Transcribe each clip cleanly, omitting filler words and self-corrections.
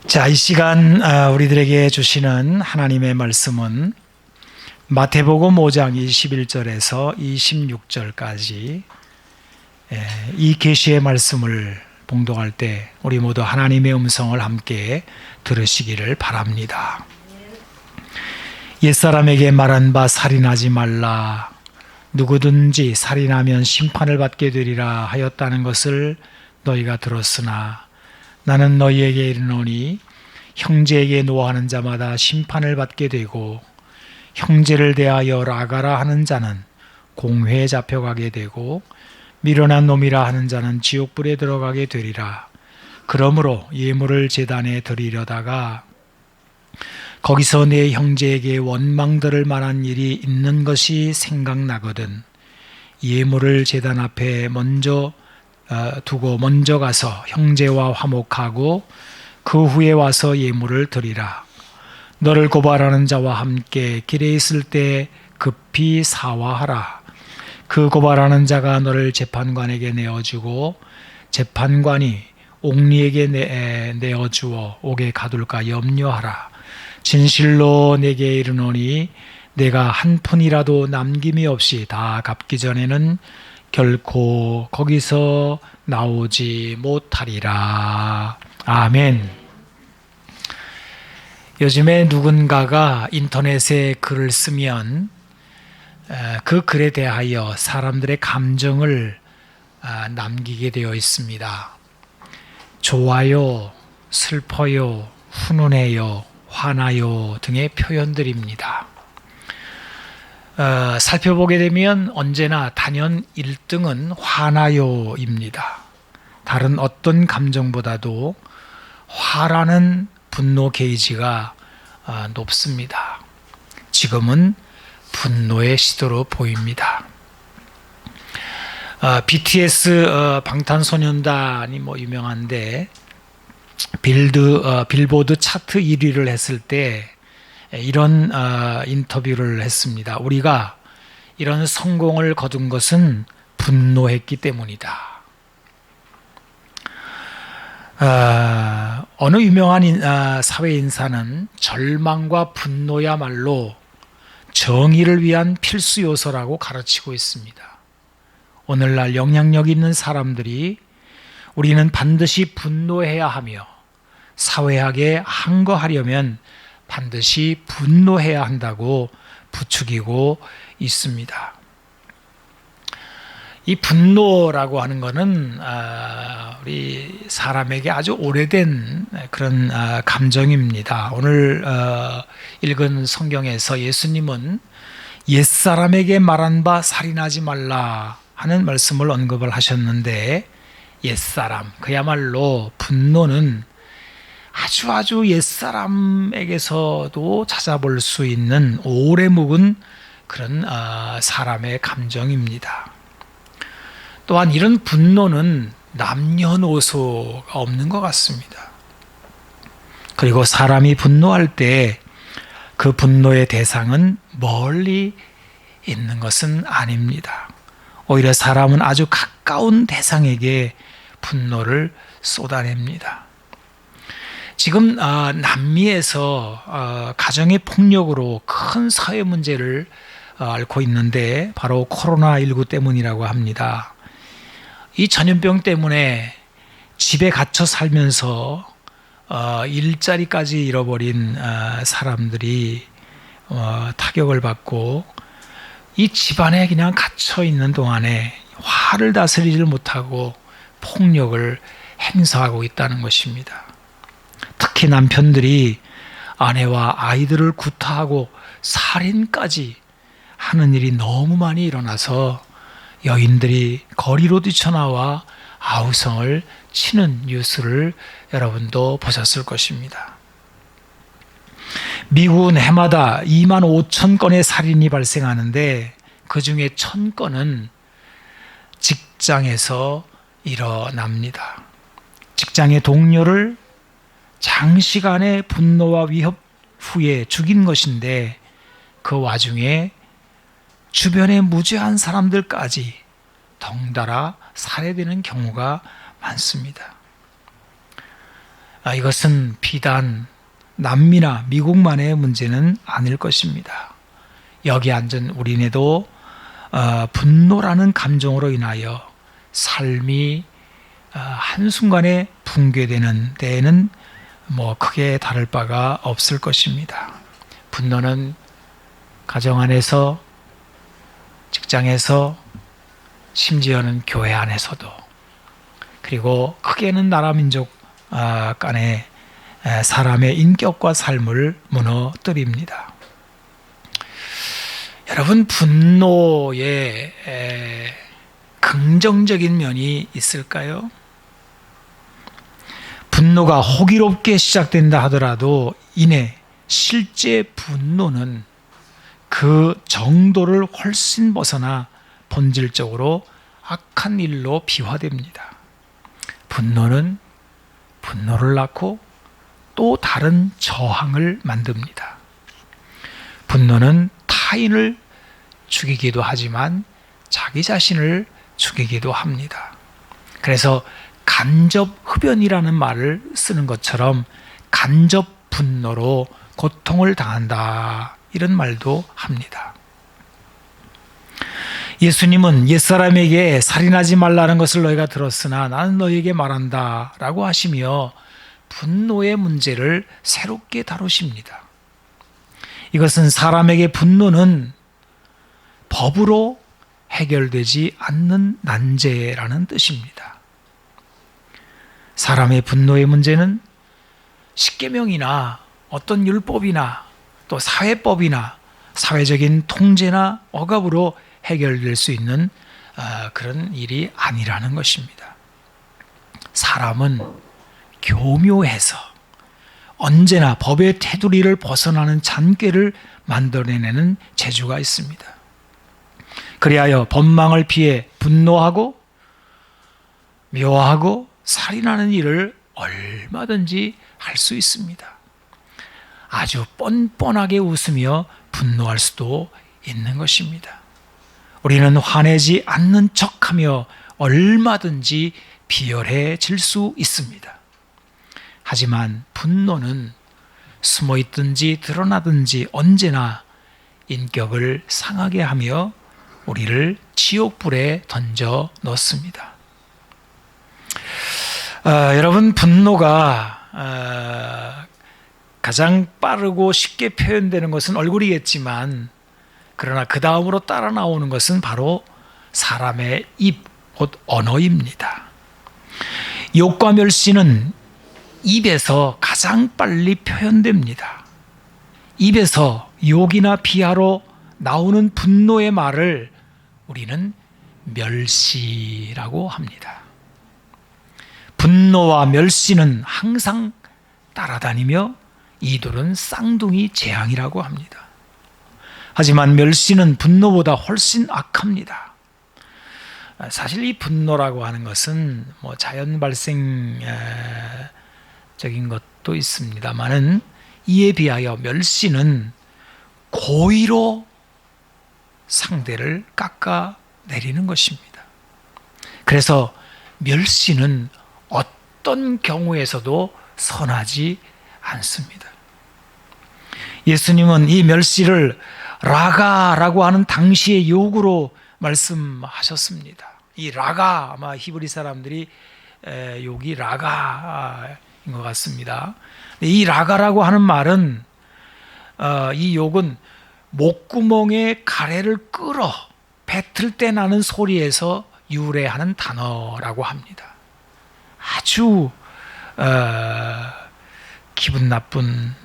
자, 이 시간 우리들에게 주시는 하나님의 말씀은 마태복음 5장 21절에서 26절까지 이 계시의 말씀을 봉독할 때 우리 모두 하나님의 음성을 함께 들으시기를 바랍니다. 옛사람에게 말한 바 살인하지 말라. 누구든지 살인하면 심판을 받게 되리라 하였다는 것을 너희가 들었으나 나는 너희에게 이르노니 형제에게 노하는 자마다 심판을 받게 되고 형제를 대하여 라가라 하는 자는 공회에 잡혀가게 되고 미련한 놈이라 하는 자는 지옥불에 들어가게 되리라. 그러므로 예물을 제단에 드리려다가 거기서 내 형제에게 원망 들을 만한 일이 있는 것이 생각나거든 예물을 제단 앞에 두고 먼저 가서 형제와 화목하고 그 후에 와서 예물을 드리라. 너를 고발하는 자와 함께 길에 있을 때 급히 사화하라. 그 고발하는 자가 너를 재판관에게 내어주고 재판관이 옥리에게 내어주어 옥에 가둘까 염려하라. 진실로 내게 이르노니 내가 한 푼이라도 남김이 없이 다 갚기 전에는 결코 거기서 나오지 못하리라. 아멘. 요즘에 누군가가 인터넷에 글을 쓰면 그 글에 대하여 사람들의 감정을 남기게 되어 있습니다. 좋아요, 슬퍼요, 훈훈해요, 화나요 등의 표현들입니다. 살펴보게 되면 언제나 단연 1등은 화나요입니다. 다른 어떤 감정보다도 화라는 분노 게이지가 높습니다. 지금은 분노의 시도로 보입니다. BTS 방탄소년단이 유명한데 빌보드 차트 1위를 했을 때 이런 인터뷰를 했습니다. 우리가 이런 성공을 거둔 것은 분노했기 때문이다. 어느 유명한 사회 인사는 절망과 분노야말로 정의를 위한 필수 요소라고 가르치고 있습니다. 오늘날 영향력 있는 사람들이 우리는 반드시 분노해야 하며 사회학에 항거하려면 반드시 분노해야 한다고 부추기고 있습니다. 이 분노라고 하는 것은 우리 사람에게 아주 오래된 그런 감정입니다. 오늘 읽은 성경에서 예수님은 옛사람에게 말한 바 살인하지 말라 하는 말씀을 언급을 하셨는데 옛사람, 그야말로 분노는 아주 옛사람에게서도 찾아볼 수 있는 오래 묵은 그런 사람의 감정입니다. 또한 이런 분노는 남녀노소가 없는 것 같습니다. 그리고 사람이 분노할 때 그 분노의 대상은 멀리 있는 것은 아닙니다. 오히려 사람은 아주 가까운 대상에게 분노를 쏟아냅니다. 지금 남미에서 가정의 폭력으로 큰 사회 문제를 앓고 있는데 바로 코로나19 때문이라고 합니다. 이 전염병 때문에 집에 갇혀 살면서 일자리까지 잃어버린 사람들이 타격을 받고 이 집안에 그냥 갇혀 있는 동안에 화를 다스리지 못하고 폭력을 행사하고 있다는 것입니다. 특히 남편들이 아내와 아이들을 구타하고 살인까지 하는 일이 너무 많이 일어나서 여인들이 거리로 뛰쳐나와 아우성을 치는 뉴스를 여러분도 보셨을 것입니다. 미국은 해마다 2만 5천 건의 살인이 발생하는데 그 중에 1,000건은 직장에서 일어납니다. 직장의 동료를 장시간의 분노와 위협 후에 죽인 것인데 그 와중에 주변의 무죄한 사람들까지 덩달아 살해되는 경우가 많습니다. 이것은 비단 남미나 미국만의 문제는 아닐 것입니다. 여기 앉은 우리네도 분노라는 감정으로 인하여 삶이 한순간에 붕괴되는 데에는 크게 다를 바가 없을 것입니다. 분노는 가정 안에서, 직장에서, 심지어는 교회 안에서도, 그리고 크게는 나라 민족 간의 사람의 인격과 삶을 무너뜨립니다. 여러분, 분노에 긍정적인 면이 있을까요? 분노가 호기롭게 시작된다 하더라도 이내 실제 분노는 그 정도를 훨씬 벗어나 본질적으로 악한 일로 비화됩니다. 분노는 분노를 낳고 또 다른 저항을 만듭니다. 분노는 타인을 죽이기도 하지만 자기 자신을 죽이기도 합니다. 그래서 간접 흡연이라는 말을 쓰는 것처럼 간접 분노로 고통을 당한다, 이런 말도 합니다. 예수님은 옛사람에게 살인하지 말라는 것을 너희가 들었으나 나는 너희에게 말한다 라고 하시며 분노의 문제를 새롭게 다루십니다. 이것은 사람에게 분노는 법으로 해결되지 않는 난제라는 뜻입니다. 사람의 분노의 문제는 십계명이나 어떤 율법이나 또 사회법이나 사회적인 통제나 억압으로 해결될 수 있는 그런 일이 아니라는 것입니다. 사람은 교묘해서 언제나 법의 테두리를 벗어나는 잔꾀를 만들어내는 재주가 있습니다. 그리하여 법망을 피해 분노하고 묘하고 살인하는 일을 얼마든지 할 수 있습니다. 아주 뻔뻔하게 웃으며 분노할 수도 있는 것입니다. 우리는 화내지 않는 척하며 얼마든지 비열해질 수 있습니다. 하지만 분노는 숨어있든지 드러나든지 언제나 인격을 상하게 하며 우리를 지옥불에 던져 넣습니다. 여러분, 분노가 가장 빠르고 쉽게 표현되는 것은 얼굴이겠지만, 그러나 그 다음으로 따라 나오는 것은 바로 사람의 입, 곧 언어입니다. 욕과 멸시는 입에서 가장 빨리 표현됩니다. 입에서 욕이나 비하로 나오는 분노의 말을 우리는 멸시라고 합니다. 분노와 멸시는 항상 따라다니며 이들은 쌍둥이 재앙이라고 합니다. 하지만 멸시는 분노보다 훨씬 악합니다. 사실 이 분노라고 하는 것은 자연 발생적인 것도 있습니다만은 이에 비하여 멸시는 고의로 상대를 깎아내리는 것입니다. 그래서 멸시는 어떤 경우에서도 선하지 않습니다. 예수님은 이 멸시를 라가라고 하는 당시의 욕으로 말씀하셨습니다. 이 라가, 아마 히브리 사람들이 욕이 라가인 것 같습니다. 이 라가라고 하는 말은 이 욕은 목구멍에 가래를 끌어 뱉을 때 나는 소리에서 유래하는 단어라고 합니다. 아주 기분 나쁜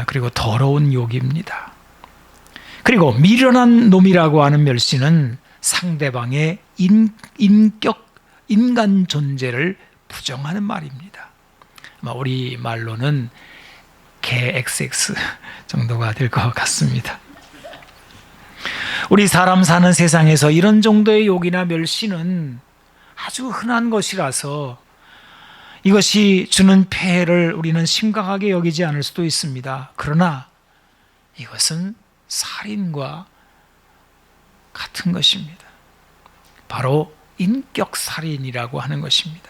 그리고 더러운 욕입니다. 그리고 미련한 놈이라고 하는 멸시는 상대방의 인간 존재를 부정하는 말입니다. 우리 말로는 개 XX 정도가 될 것 같습니다. 우리 사람 사는 세상에서 이런 정도의 욕이나 멸시는 아주 흔한 것이라서 이것이 주는 폐해를 우리는 심각하게 여기지 않을 수도 있습니다. 그러나 이것은 살인과 같은 것입니다. 바로 인격살인이라고 하는 것입니다.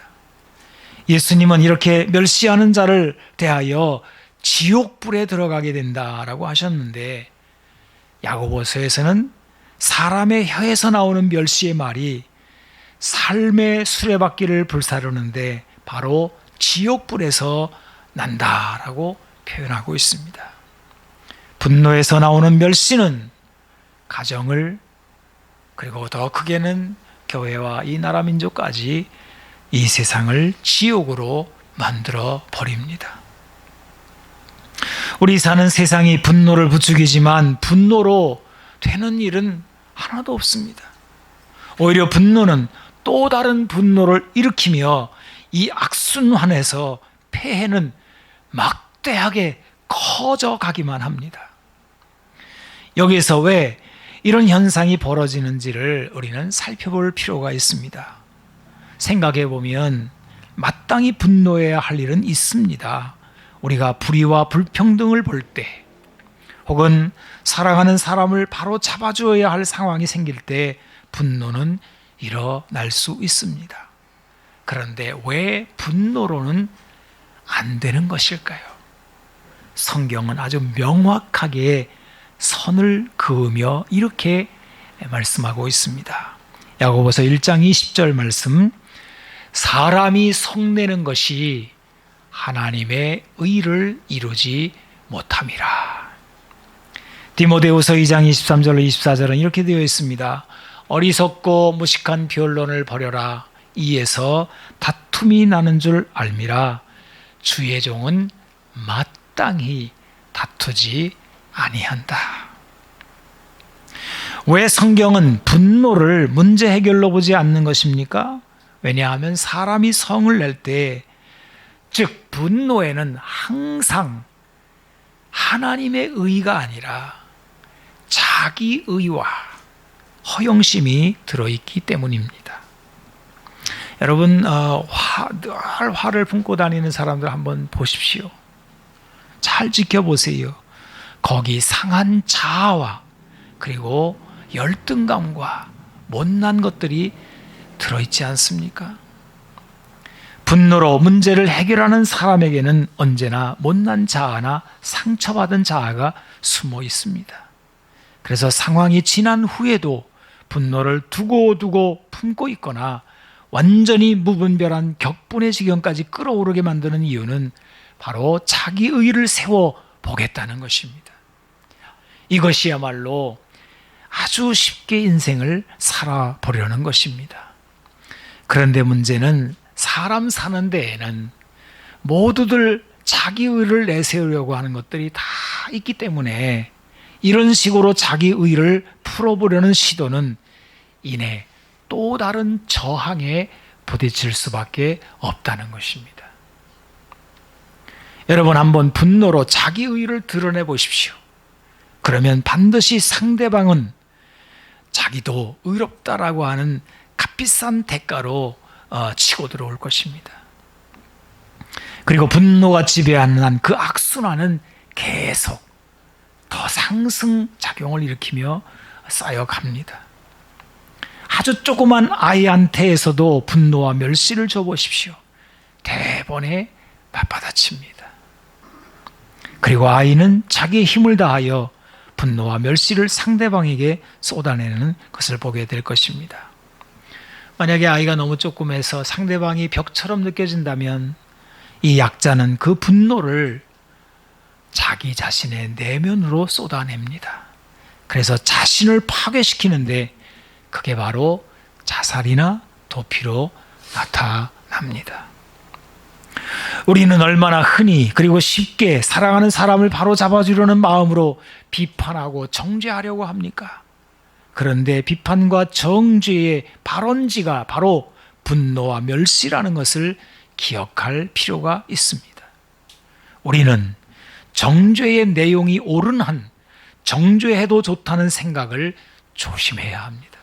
예수님은 이렇게 멸시하는 자를 대하여 지옥불에 들어가게 된다라고 하셨는데, 야고보서에서는 사람의 혀에서 나오는 멸시의 말이 삶의 수레바퀴를 불사르는데 바로 지옥불에서 난다라고 표현하고 있습니다. 분노에서 나오는 멸시는 가정을, 그리고 더 크게는 교회와 이 나라 민족까지 이 세상을 지옥으로 만들어 버립니다. 우리 사는 세상이 분노를 부추기지만 분노로 되는 일은 하나도 없습니다. 오히려 분노는 또 다른 분노를 일으키며 이 악순환에서 폐해는 막대하게 커져가기만 합니다. 여기서 왜 이런 현상이 벌어지는지를 우리는 살펴볼 필요가 있습니다. 생각해 보면 마땅히 분노해야 할 일은 있습니다. 우리가 불의와 불평등을 볼 때, 혹은 사랑하는 사람을 바로 잡아주어야 할 상황이 생길 때 분노는 일어날 수 있습니다. 그런데 왜 분노로는 안 되는 것일까요? 성경은 아주 명확하게 선을 그으며 이렇게 말씀하고 있습니다. 야고보서 1장 20절 말씀, 사람이 성내는 것이 하나님의 의를 이루지 못함이라. 디모데후서 2장 23절로 24절은 이렇게 되어 있습니다. 어리석고 무식한 변론을 버려라. 이에서 다툼이 나는 줄 알미라. 주의 종은 마땅히 다투지 아니한다. 왜 성경은 분노를 문제 해결로 보지 않는 것입니까? 왜냐하면 사람이 성을 낼 때, 즉 분노에는 항상 하나님의 의가 아니라 자기 의와 허영심이 들어있기 때문입니다. 여러분, 늘 화를 품고 다니는 사람들 한번 보십시오. 잘 지켜보세요. 거기 상한 자아와 그리고 열등감과 못난 것들이 들어있지 않습니까? 분노로 문제를 해결하는 사람에게는 언제나 못난 자아나 상처받은 자아가 숨어 있습니다. 그래서 상황이 지난 후에도 분노를 두고두고 품고 있거나 완전히 무분별한 격분의 지경까지 끌어오르게 만드는 이유는 바로 자기 의를 세워 보겠다는 것입니다. 이것이야말로 아주 쉽게 인생을 살아보려는 것입니다. 그런데 문제는 사람 사는 데에는 모두들 자기 의를 내세우려고 하는 것들이 다 있기 때문에 이런 식으로 자기 의를 풀어보려는 시도는 이내 또 다른 저항에 부딪힐 수밖에 없다는 것입니다. 여러분, 한번 분노로 자기 의를 드러내 보십시오. 그러면 반드시 상대방은 자기도 의롭다라고 하는 값비싼 대가로 치고 들어올 것입니다. 그리고 분노가 지배하는 한 그 악순환은 계속 더 상승작용을 일으키며 쌓여갑니다. 아주 조그만 아이한테에서도 분노와 멸시를 줘보십시오. 대번에 맞받아칩니다. 그리고 아이는 자기의 힘을 다하여 분노와 멸시를 상대방에게 쏟아내는 것을 보게 될 것입니다. 만약에 아이가 너무 조그매서 상대방이 벽처럼 느껴진다면 이 약자는 그 분노를 자기 자신의 내면으로 쏟아냅니다. 그래서 자신을 파괴시키는데 그게 바로 자살이나 도피로 나타납니다. 우리는 얼마나 흔히 그리고 쉽게 사랑하는 사람을 바로 잡아주려는 마음으로 비판하고 정죄하려고 합니까? 그런데 비판과 정죄의 발원지가 바로 분노와 멸시라는 것을 기억할 필요가 있습니다. 우리는 정죄의 내용이 옳은 한 정죄해도 좋다는 생각을 조심해야 합니다.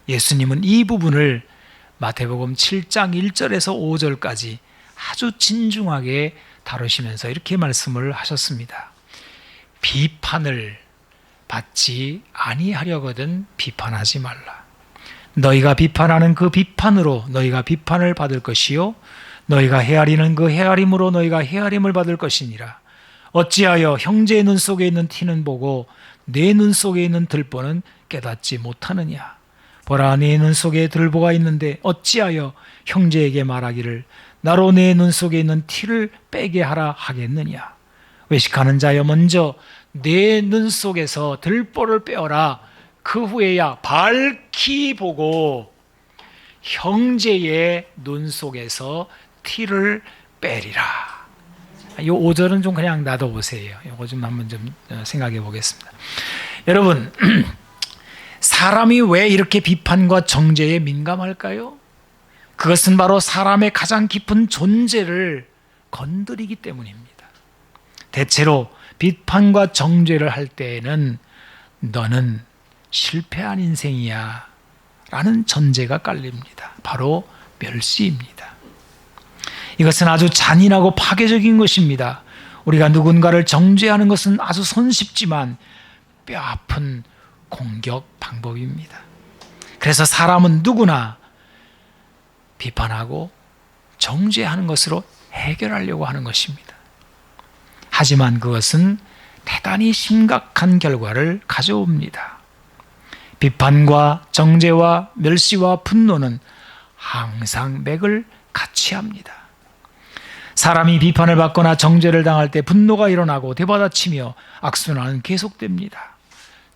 예수님은 이 부분을 마태복음 7장 1절에서 5절까지 아주 진중하게 다루시면서 이렇게 말씀을 하셨습니다. 비판을 받지 아니하려거든 비판하지 말라. 너희가 비판하는 그 비판으로 너희가 비판을 받을 것이요 너희가 헤아리는 그 헤아림으로 너희가 헤아림을 받을 것이니라. 어찌하여 형제의 눈 속에 있는 티는 보고 내 눈 속에 있는 들보는 깨닫지 못하느냐. 보라, 내 눈 속에 들보가 있는데 어찌하여 형제에게 말하기를 나로 내 눈 속에 있는 티를 빼게 하라 하겠느냐. 외식하는 자여, 먼저 내 눈 속에서 들보를 빼어라. 그 후에야 밝히 보고 형제의 눈 속에서 티를 빼리라. 이 5절은 좀 그냥 놔둬보세요. 이거 좀 한번 좀 생각해 보겠습니다. 여러분, 사람이 왜 이렇게 비판과 정죄에 민감할까요? 그것은 바로 사람의 가장 깊은 존재를 건드리기 때문입니다. 대체로 비판과 정죄를 할 때에는 너는 실패한 인생이야 라는 전제가 깔립니다. 바로 멸시입니다. 이것은 아주 잔인하고 파괴적인 것입니다. 우리가 누군가를 정죄하는 것은 아주 손쉽지만 뼈아픈 공격 방법입니다. 그래서 사람은 누구나 비판하고 정죄하는 것으로 해결하려고 하는 것입니다. 하지만 그것은 대단히 심각한 결과를 가져옵니다. 비판과 정죄와 멸시와 분노는 항상 맥을 같이 합니다. 사람이 비판을 받거나 정죄를 당할 때 분노가 일어나고 되받아치며 악순환은 계속됩니다.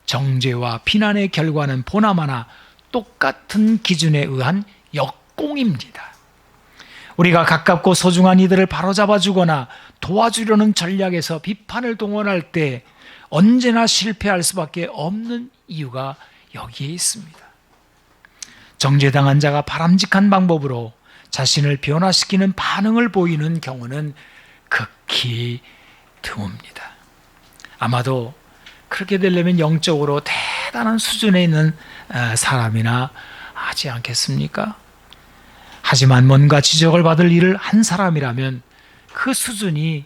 정죄와 비난의 결과는 보나마나 똑같은 기준에 의한 역공입니다. 우리가 가깝고 소중한 이들을 바로잡아주거나 도와주려는 전략에서 비판을 동원할 때 언제나 실패할 수밖에 없는 이유가 여기에 있습니다. 정죄당한 자가 바람직한 방법으로 자신을 변화시키는 반응을 보이는 경우는 극히 드뭅니다. 아마도 그렇게 되려면 영적으로 대단한 수준에 있는 사람이나 하지 않겠습니까? 하지만 뭔가 지적을 받을 일을 한 사람이라면 그 수준이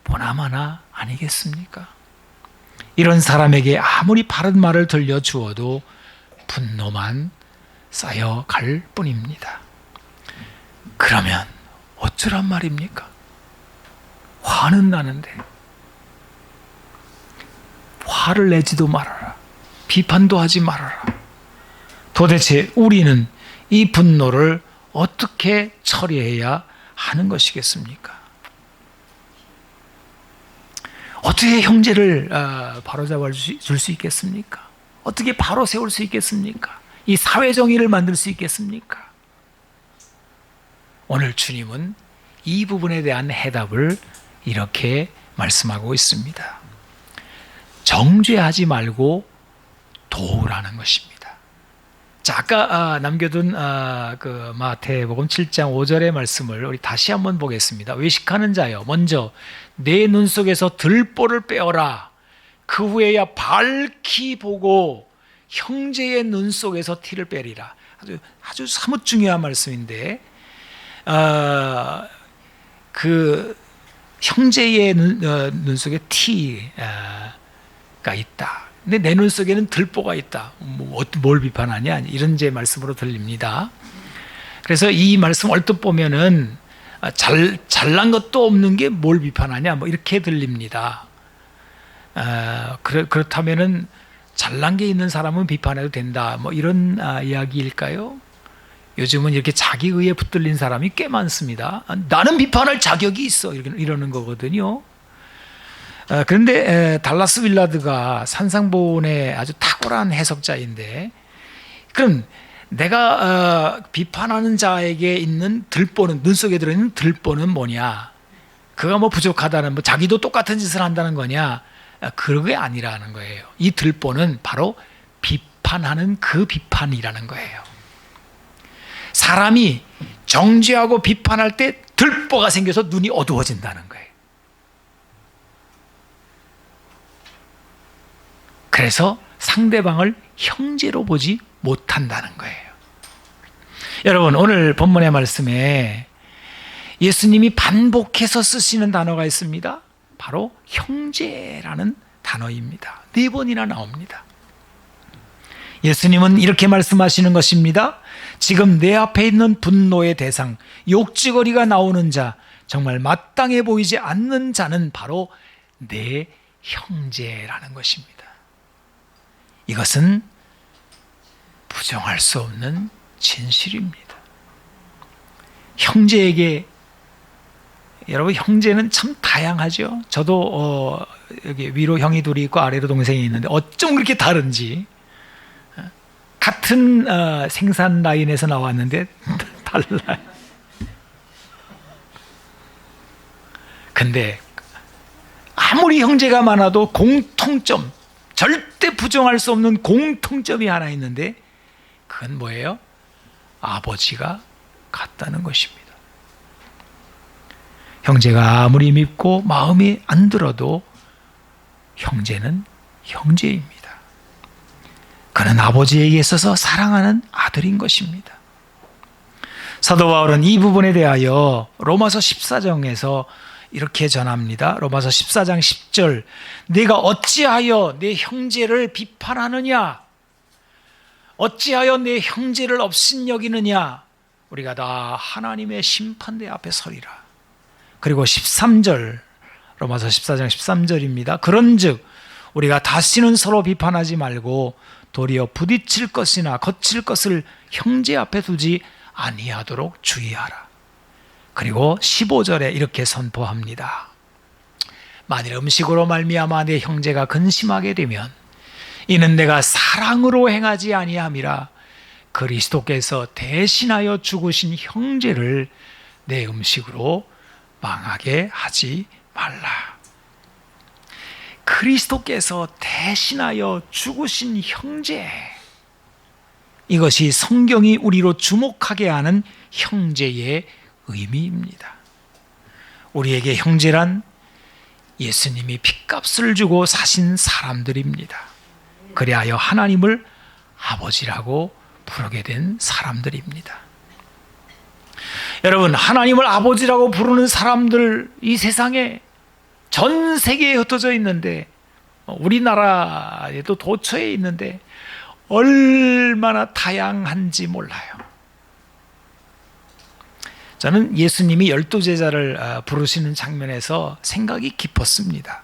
보나마나 아니겠습니까? 이런 사람에게 아무리 바른 말을 들려주어도 분노만 쌓여갈 뿐입니다. 그러면 어쩌란 말입니까? 화는 나는데 화를 내지도 말아라. 비판도 하지 말아라. 도대체 우리는 이 분노를 어떻게 처리해야 하는 것이겠습니까? 어떻게 형제를 바로잡아 줄 수 있겠습니까? 어떻게 바로 세울 수 있겠습니까? 이 사회 정의를 만들 수 있겠습니까? 오늘 주님은 이 부분에 대한 해답을 이렇게 말씀하고 있습니다. 정죄하지 말고 도우라는 것입니다. 자, 아까 남겨둔 그 마태복음 7장 5절의 말씀을 우리 다시 한번 보겠습니다. 외식하는 자여, 먼저 내 눈 속에서 들보를 빼어라. 그 후에야 밝히 보고 형제의 눈 속에서 티를 빼리라. 아주 사뭇 중요한 말씀인데, 그 형제의 눈 속에 티가 있다. 근데 내 눈 속에는 들보가 있다. 뭘 비판하냐? 이런 제 말씀으로 들립니다. 그래서 이 말씀 얼뜻 보면은 잘난 것도 없는 게 뭘 비판하냐? 뭐 이렇게 들립니다. 그렇다면은 잘난 게 있는 사람은 비판해도 된다. 뭐 이런 이야기일까요? 요즘은 이렇게 자기의에 붙들린 사람이 꽤 많습니다. 나는 비판할 자격이 있어. 이러는 거거든요. 그런데 달라스 윌라드가 산상보훈의 아주 탁월한 해석자인데, 그럼 내가 비판하는 자에게 있는 들보는, 눈 속에 들어있는 들보는 뭐냐? 그가 뭐 부족하다는, 뭐 자기도 똑같은 짓을 한다는 거냐? 그게 아니라는 거예요. 이 들보는 바로 비판하는 그 비판이라는 거예요. 사람이 정죄하고 비판할 때 들보가 생겨서 눈이 어두워진다는 거예요. 그래서 상대방을 형제로 보지 못한다는 거예요. 여러분, 오늘 본문의 말씀에 예수님이 반복해서 쓰시는 단어가 있습니다. 바로 형제라는 단어입니다. 4번이나 나옵니다. 예수님은 이렇게 말씀하시는 것입니다. 지금 내 앞에 있는 분노의 대상, 욕지거리가 나오는 자, 정말 마땅해 보이지 않는 자는 바로 내 형제라는 것입니다. 이것은 부정할 수 없는 진실입니다. 형제에게, 여러분, 형제는 참 다양하죠. 저도 여기 위로 형이 둘이 있고 아래로 동생이 있는데 어쩜 그렇게 다른지. 같은 생산 라인에서 나왔는데 달라요. 근데 아무리 형제가 많아도 공통점, 절대 부정할 수 없는 공통점이 하나 있는데 그건 뭐예요? 아버지가 같다는 것입니다. 형제가 아무리 밉고 마음이 안 들어도 형제는 형제입니다. 그는 아버지에게 있어서 사랑하는 아들인 것입니다. 사도 바울은 이 부분에 대하여 로마서 14장에서 이렇게 전합니다. 로마서 14장 10절, 내가 어찌하여 내 형제를 비판하느냐? 어찌하여 내 형제를 업신여기느냐? 우리가 다 하나님의 심판대 앞에 서리라. 그리고 13절, 로마서 14장 13절입니다. 그런즉 우리가 다시는 서로 비판하지 말고 도리어 부딪힐 것이나 거칠 것을 형제 앞에 두지 아니하도록 주의하라. 그리고 15절에 이렇게 선포합니다. 만일 음식으로 말미암아 내 형제가 근심하게 되면 이는 내가 사랑으로 행하지 아니함이라. 그리스도께서 대신하여 죽으신 형제를 내 음식으로 망하게 하지 말라. 그리스도께서 대신하여 죽으신 형제, 이것이 성경이 우리로 주목하게 하는 형제의 의미입니다. 우리에게 형제란 예수님이 핏값을 주고 사신 사람들입니다. 그리하여 하나님을 아버지라고 부르게 된 사람들입니다. 여러분, 하나님을 아버지라고 부르는 사람들 이 세상에 전 세계에 흩어져 있는데, 우리나라에도 도처에 있는데 얼마나 다양한지 몰라요. 저는 예수님이 12제자를 부르시는 장면에서 생각이 깊었습니다.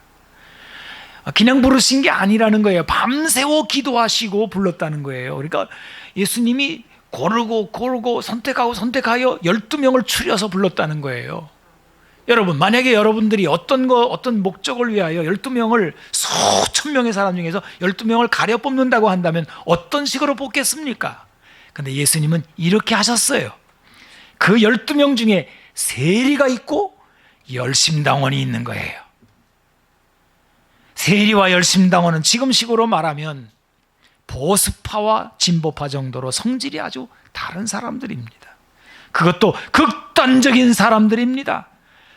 그냥 부르신 게 아니라는 거예요. 밤새워 기도하시고 불렀다는 거예요. 그러니까 예수님이 고르고 선택하여 12명을 추려서 불렀다는 거예요. 여러분, 만약에 여러분들이 어떤 목적을 위하여 12명을 수천 명의 사람 중에서 12명을 가려 뽑는다고 한다면 어떤 식으로 뽑겠습니까? 근데 예수님은 이렇게 하셨어요. 그 12명 중에 세리가 있고 열심당원이 있는 거예요. 세리와 열심당원은 지금식으로 말하면 보수파와 진보파 정도로 성질이 아주 다른 사람들입니다. 그것도 극단적인 사람들입니다.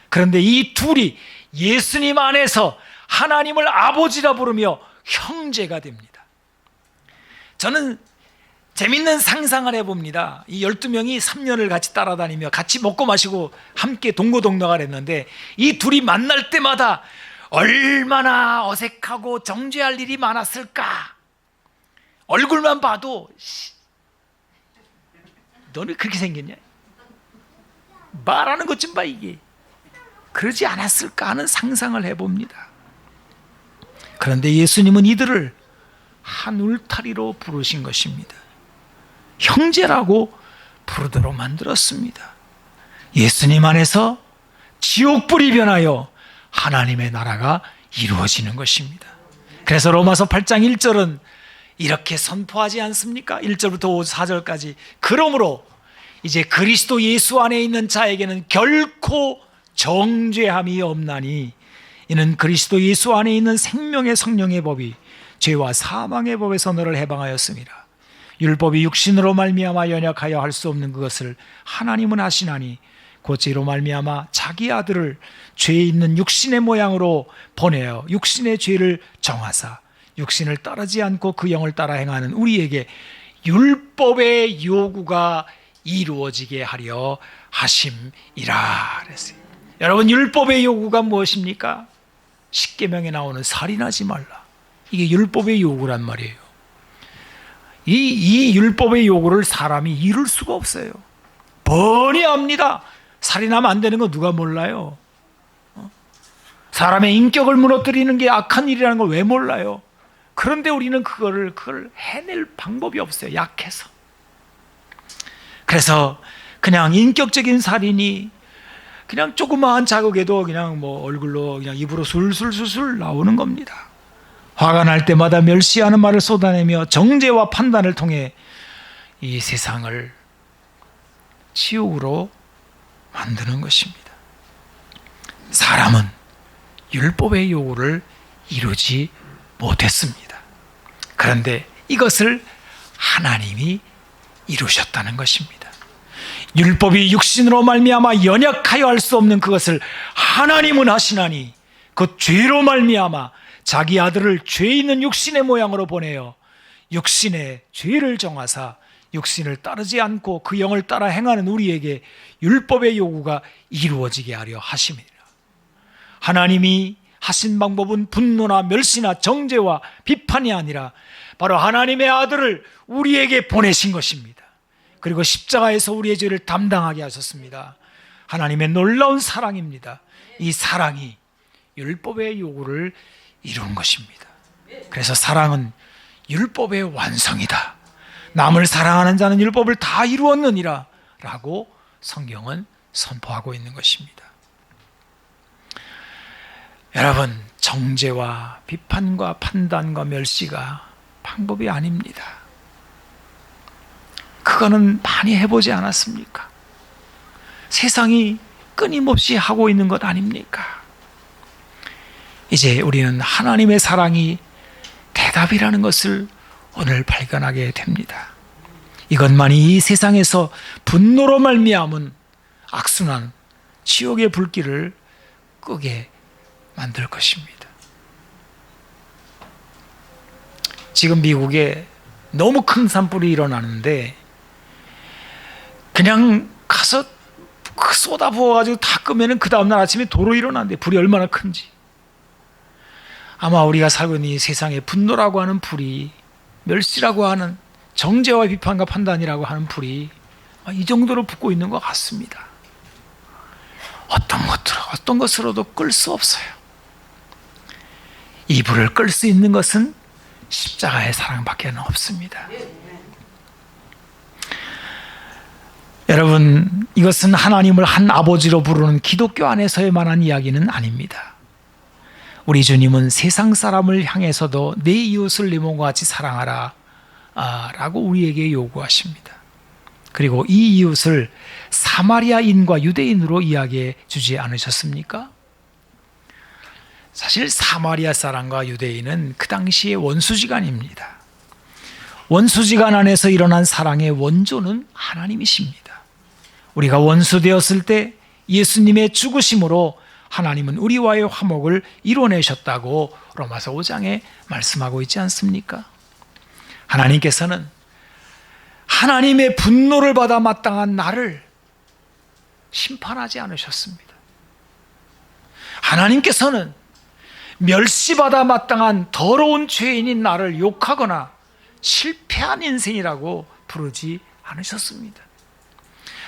그런데 이 둘이 예수님 안에서 하나님을 아버지라 부르며 형제가 됩니다. 저는 재밌는 상상을 해봅니다. 이 12명이 3년을 같이 따라다니며 같이 먹고 마시고 함께 동고동락을 했는데 이 둘이 만날 때마다 얼마나 어색하고 정죄할 일이 많았을까. 얼굴만 봐도 너는 그렇게 생겼냐? 말하는 것 좀 봐, 이게. 그러지 않았을까 하는 상상을 해봅니다. 그런데 예수님은 이들을 한 울타리로 부르신 것입니다. 형제라고 부르도록 만들었습니다. 예수님 안에서 지옥불이 변하여 하나님의 나라가 이루어지는 것입니다. 그래서 로마서 8장 1절은 이렇게 선포하지 않습니까? 1절부터 4절까지. 그러므로 이제 그리스도 예수 안에 있는 자에게는 결코 정죄함이 없나니 이는 그리스도 예수 안에 있는 생명의 성령의 법이 죄와 사망의 법에서 너를 해방하였습니다. 율법이 육신으로 말미암아 연약하여 할 수 없는 그것을 하나님은 하시나니 곧 죄로 말미암아 자기 아들을 죄에 있는 육신의 모양으로 보내어 육신의 죄를 정하사 육신을 따르지 않고 그 영을 따라 행하는 우리에게 율법의 요구가 이루어지게 하려 하심이라 그랬어요. 여러분, 율법의 요구가 무엇입니까? 십계명에 나오는 살인하지 말라. 이게 율법의 요구란 말이에요. 이 율법의 요구를 사람이 이룰 수가 없어요. 뻔히 압니다. 살인하면 안 되는 거 누가 몰라요? 사람의 인격을 무너뜨리는 게 악한 일이라는 걸 왜 몰라요? 그런데 우리는 그걸 해낼 방법이 없어요. 약해서. 그래서 그냥 인격적인 살인이 그냥 조그마한 자극에도 그냥 뭐 얼굴로 그냥 입으로 술술술술 나오는 겁니다. 화가 날 때마다 멸시하는 말을 쏟아내며 정죄와 판단을 통해 이 세상을 지옥으로 만드는 것입니다. 사람은 율법의 요구를 이루지 못했습니다. 그런데 이것을 하나님이 이루셨다는 것입니다. 율법이 육신으로 말미암아 연약하여 할 수 없는 그것을 하나님은 하시나니 그 죄로 말미암아 자기 아들을 죄 있는 육신의 모양으로 보내어 육신의 죄를 정하사 육신을 따르지 않고 그 영을 따라 행하는 우리에게 율법의 요구가 이루어지게 하려 하심이니라. 하나님이 하신 방법은 분노나 멸시나 정죄와 비판이 아니라 바로 하나님의 아들을 우리에게 보내신 것입니다. 그리고 십자가에서 우리의 죄를 담당하게 하셨습니다. 하나님의 놀라운 사랑입니다. 이 사랑이 율법의 요구를 이룬 것입니다. 그래서 사랑은 율법의 완성이다. 남을 사랑하는 자는 율법을 다 이루었느니라 라고 성경은 선포하고 있는 것입니다. 여러분, 정죄와 비판과 판단과 멸시가 방법이 아닙니다. 그거는 많이 해보지 않았습니까? 세상이 끊임없이 하고 있는 것 아닙니까? 이제 우리는 하나님의 사랑이 대답이라는 것을 오늘 발견하게 됩니다. 이것만이 이 세상에서 분노로 말미암은 악순환, 지옥의 불길을 끄게 만들 것입니다. 지금 미국에 너무 큰 산불이 일어나는데 그냥 가서 쏟아 부어가지고 다 끄면은 그 다음날 아침에 도로 일어나는데 불이 얼마나 큰지. 아마 우리가 살고 있는 이 세상에 분노라고 하는 불이, 멸시라고 하는 정죄와 비판과 판단이라고 하는 불이 이 정도로 붙고 있는 것 같습니다. 어떤 것으로도 끌 수 없어요. 이 불을 끌 수 있는 것은 십자가의 사랑밖에 없습니다. 여러분, 이것은 하나님을 한 아버지로 부르는 기독교 안에서에만한 이야기는 아닙니다. 우리 주님은 세상 사람을 향해서도 내 이웃을 내 몸과 같이 사랑하라 라고 우리에게 요구하십니다. 그리고 이 이웃을 사마리아인과 유대인으로 이야기해 주지 않으셨습니까? 사실 사마리아 사람과 유대인은 그 당시의 원수지간입니다. 원수지간 안에서 일어난 사랑의 원조는 하나님이십니다. 우리가 원수되었을 때 예수님의 죽으심으로 하나님은 우리와의 화목을 이뤄내셨다고 로마서 5장에 말씀하고 있지 않습니까? 하나님께서는 하나님의 분노를 받아 마땅한 나를 심판하지 않으셨습니다. 하나님께서는 멸시받아 마땅한 더러운 죄인인 나를 욕하거나 실패한 인생이라고 부르지 않으셨습니다.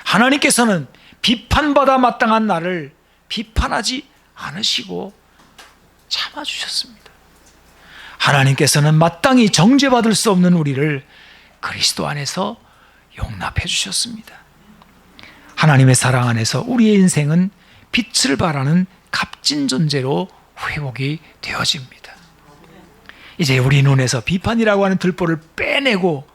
하나님께서는 비판받아 마땅한 나를 비판하지 않으시고 참아주셨습니다. 하나님께서는 마땅히 정죄받을 수 없는 우리를 그리스도 안에서 용납해 주셨습니다. 하나님의 사랑 안에서 우리의 인생은 빛을 발하는 값진 존재로 회복이 되어집니다. 이제 우리 눈에서 비판이라고 하는 들보를 빼내고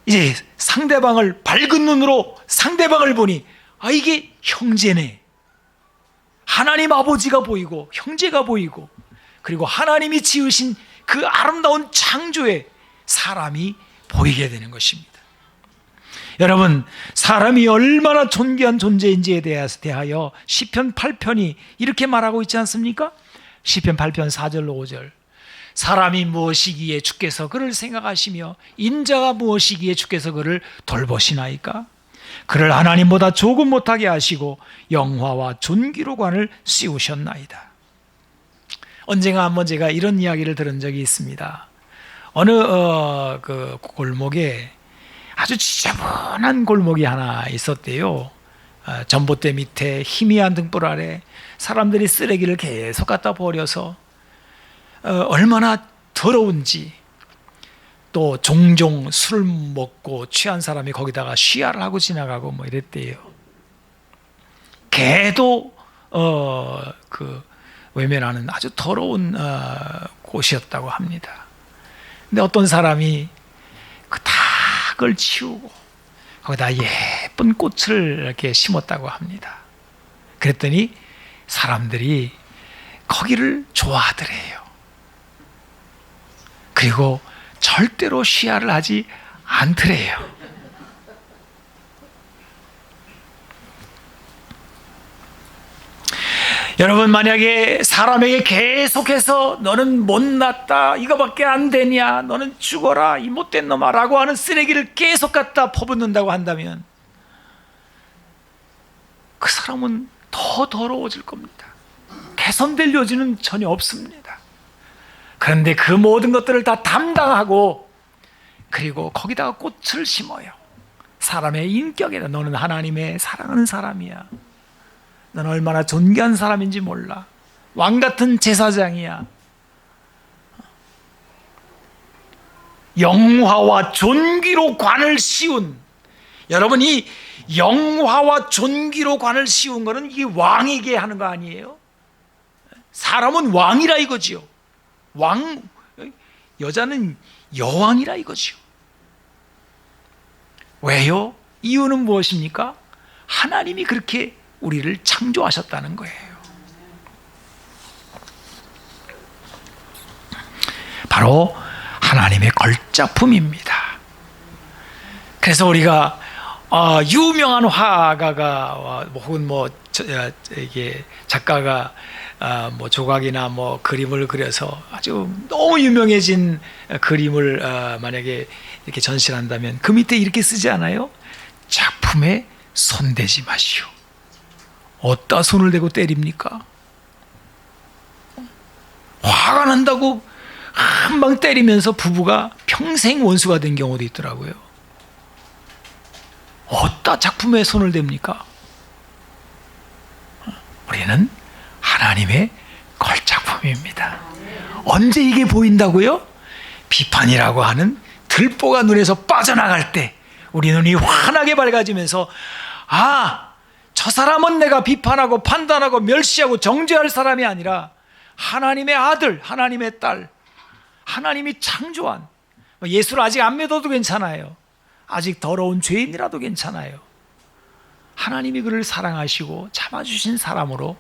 이제 상대방을 밝은 눈으로 상대방을 보니 이게 형제네. 하나님 아버지가 보이고 형제가 보이고 그리고 하나님이 지으신 그 아름다운 창조에 사람이 보이게 되는 것입니다. 여러분, 사람이 얼마나 존귀한 존재인지에 대하여 시편 8편이 이렇게 말하고 있지 않습니까? 시편 8편 4절로 5절. 사람이 무엇이기에 주께서 그를 생각하시며 인자가 무엇이기에 주께서 그를 돌보시나이까? 그를 하나님보다 조금 못하게 하시고 영화와 존귀로관을 씌우셨나이다. 언젠가 한번 제가 이런 이야기를 들은 적이 있습니다. 어느 그 골목에 아주 지저분한 골목이 하나 있었대요. 전봇대 밑에 희미한 등불 아래 사람들이 쓰레기를 계속 갖다 버려서 얼마나 더러운지, 또 종종 술 먹고 취한 사람이 거기다가 쉬야를 하고 지나가고 뭐 이랬대요. 개도 그 외면하는 아주 더러운 곳이었다고 합니다. 근데 어떤 사람이 그 닭을 치우고 거기다 예쁜 꽃을 이렇게 심었다고 합니다. 그랬더니 사람들이 거기를 좋아하더래요. 그리고 절대로 쉬야를 하지 않더래요. 여러분, 만약에 사람에게 계속해서 너는 못났다, 이거밖에 안 되냐, 너는 죽어라, 이 못된 놈아 라고 하는 쓰레기를 계속 갖다 퍼붓는다고 한다면 그 사람은 더 더러워질 겁니다. 개선될 여지는 전혀 없습니다. 그런데 그 모든 것들을 다 담당하고 그리고 거기다가 꽃을 심어요. 사람의 인격이다. 너는 하나님의 사랑하는 사람이야. 너는 얼마나 존귀한 사람인지 몰라. 왕 같은 제사장이야. 영화와 존귀로 관을 씌운, 여러분, 이 영화와 존귀로 관을 씌운 거는 이 왕에게 하는 거 아니에요? 사람은 왕이라 이거지요. 왕, 여자는 여왕이라 이거지요. 왜요? 이유는 무엇입니까? 하나님이 그렇게 우리를 창조하셨다는 거예요. 바로 하나님의 걸작품입니다. 그래서 우리가 유명한 화가가 혹은 이게 작가가 뭐 조각이나 뭐 그림을 그려서 아주 너무 유명해진 그림을 만약에 이렇게 전시한다면 그 밑에 이렇게 쓰지 않아요? 작품에 손대지 마시오. 어디다 손을 대고 때립니까? 화가 난다고 한 방 때리면서 부부가 평생 원수가 된 경우도 있더라고요. 어디다 작품에 손을 댑니까? 우리는 하나님의 걸작품입니다. 언제 이게 보인다고요? 비판이라고 하는 들보가 눈에서 빠져나갈 때 우리 눈이 환하게 밝아지면서, 저 사람은 내가 비판하고 판단하고 멸시하고 정죄할 사람이 아니라 하나님의 아들, 하나님의 딸, 하나님이 창조한, 예수를 아직 안 믿어도 괜찮아요. 아직 더러운 죄인이라도 괜찮아요. 하나님이 그를 사랑하시고 참아주신 사람으로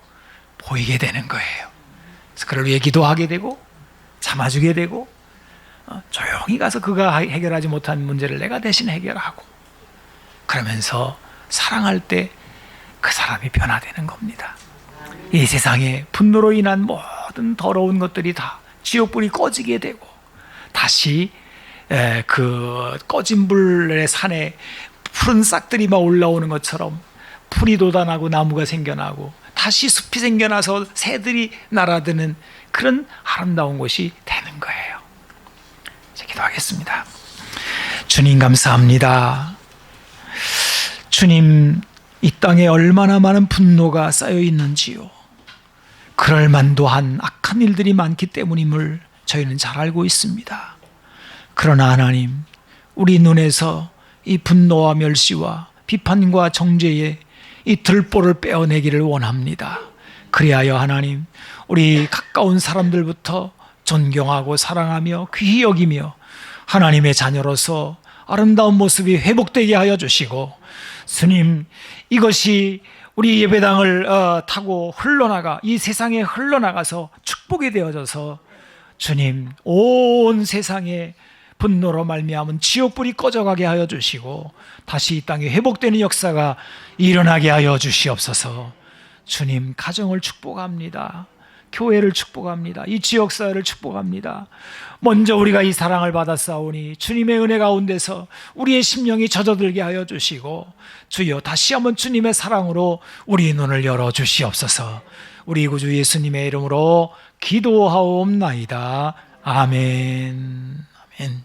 보이게 되는 거예요. 그래서 그를 위해 기도하게 되고 참아주게 되고 조용히 가서 그가 해결하지 못한 문제를 내가 대신 해결하고, 그러면서 사랑할 때 그 사람이 변화되는 겁니다. 이 세상에 분노로 인한 모든 더러운 것들이 다 지옥불이 꺼지게 되고 다시 그 꺼진 불의 산에 푸른 싹들이 막 올라오는 것처럼 풀이 돋아나고 나무가 생겨나고 다시 숲이 생겨나서 새들이 날아드는 그런 아름다운 곳이 되는 거예요. 자, 기도하겠습니다. 주님, 감사합니다. 주님, 이 땅에 얼마나 많은 분노가 쌓여 있는지요. 그럴 만도한 악한 일들이 많기 때문임을 저희는 잘 알고 있습니다. 그러나 하나님, 우리 눈에서 이 분노와 멸시와 비판과 정죄의 이 들보를 빼어내기를 원합니다. 그리하여 하나님, 우리 가까운 사람들부터 존경하고 사랑하며 귀히 여기며 하나님의 자녀로서 아름다운 모습이 회복되게 하여 주시고, 주님, 이것이 우리 예배당을 타고 흘러나가 이 세상에 흘러나가서 축복이 되어져서 주님, 온 세상에 분노로 말미암은 지옥불이 꺼져가게 하여 주시고 다시 이 땅에 회복되는 역사가 일어나게 하여 주시옵소서. 주님, 가정을 축복합니다. 교회를 축복합니다. 이 지역사회를 축복합니다. 먼저 우리가 이 사랑을 받았사오니 주님의 은혜 가운데서 우리의 심령이 젖어들게 하여 주시고, 주여 다시 한번 주님의 사랑으로 우리 눈을 열어 주시옵소서. 우리 구주 예수님의 이름으로 기도하옵나이다. 아멘. 아멘.